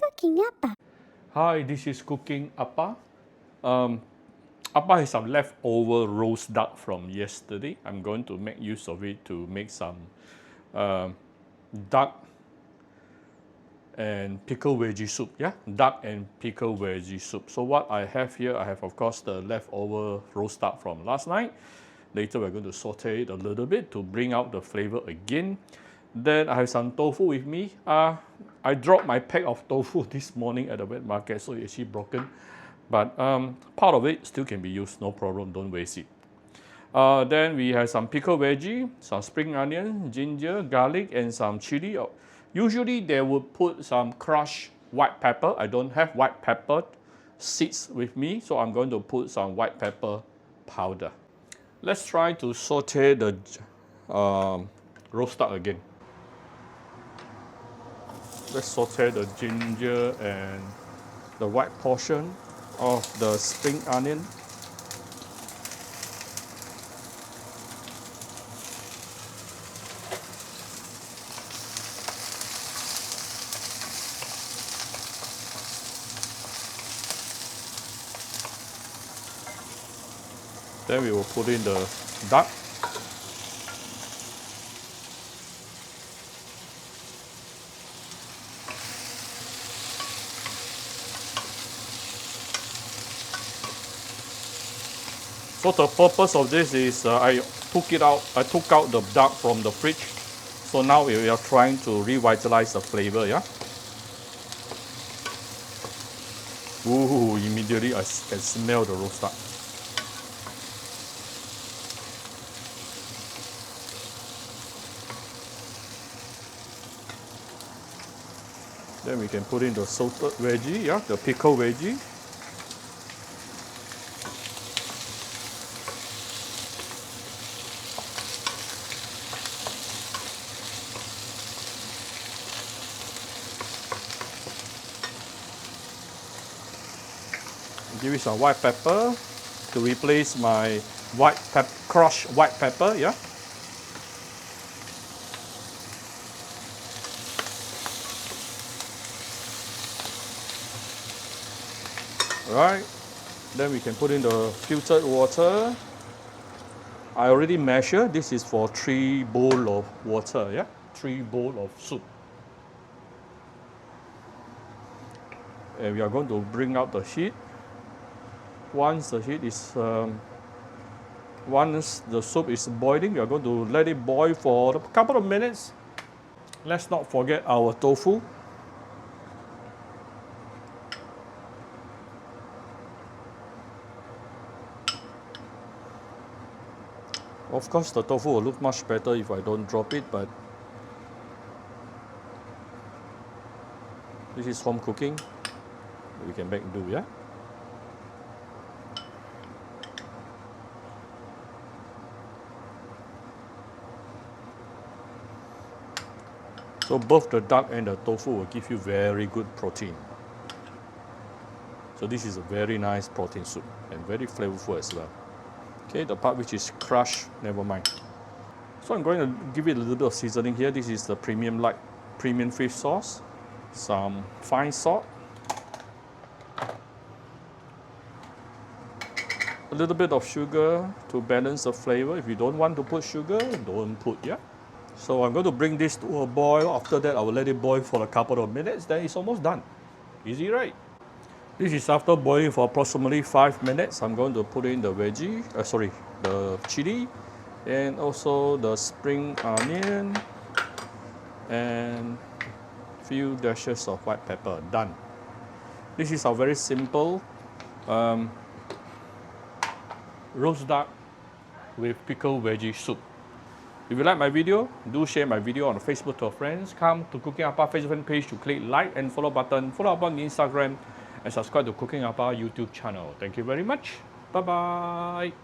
Cooking Appa. Hi, this is Cooking Appa. Appa has some leftover roast duck from yesterday. I'm going to make use of it to make some duck and pickled veggie soup. Yeah, duck and pickled veggie soup. So what I have here, I have of course the leftover roast duck from last night. Later we're going to saute it a little bit to bring out the flavor again. Then I have some tofu with me. I dropped my pack of tofu this morning at the wet market, so it's actually broken. But part of it still can be used, no problem, don't waste it. Then we have some pickled veggie, some spring onion, ginger, garlic, and some chili. Usually they would put some crushed white pepper. I don't have white pepper seeds with me, so I'm going to put some white pepper powder. Let's try to saute the roast duck again. Let's saute the ginger and the white portion of the spring onion. Then we will put in the duck. So the purpose of this is I took out the duck from the fridge. So now we are trying to revitalize the flavor, yeah? Ooh, immediately I can smell the roast duck. Then we can put in the salted veggie, yeah, the pickled veggie. Give it some white pepper to replace my crushed white pepper, yeah. Right, then we can put in the filtered water. I already measured, this is for 3 bowls of water, yeah, 3 bowls of soup. And we are going to bring out the heat. Once the soup is boiling, we are going to let it boil for a couple of minutes. Let's not forget our tofu. Of course, the tofu will look much better if I don't drop it, but this is home cooking. We can make do, yeah? So both the duck and the tofu will give you very good protein. So this is a very nice protein soup and very flavorful as well. Okay, the part which is crushed, never mind. So I'm going to give it a little bit of seasoning here. This is the premium fish sauce, some fine salt, a little bit of sugar to balance the flavor. If you don't want to put sugar, don't put, yeah? So I'm going to bring this to a boil. After that, I will let it boil for a couple of minutes. Then it's almost done. Easy, right? This is after boiling for approximately 5 minutes. I'm going to put in the the chili, and also the spring onion, and few dashes of white pepper. Done. This is a very simple roast duck with pickled veggie soup. If you like my video, do share my video on Facebook to your friends. Come to Cooking Appa Facebook page to click like and follow button. Follow up on Instagram and subscribe to Cooking Appa YouTube channel. Thank you very much. Bye-bye.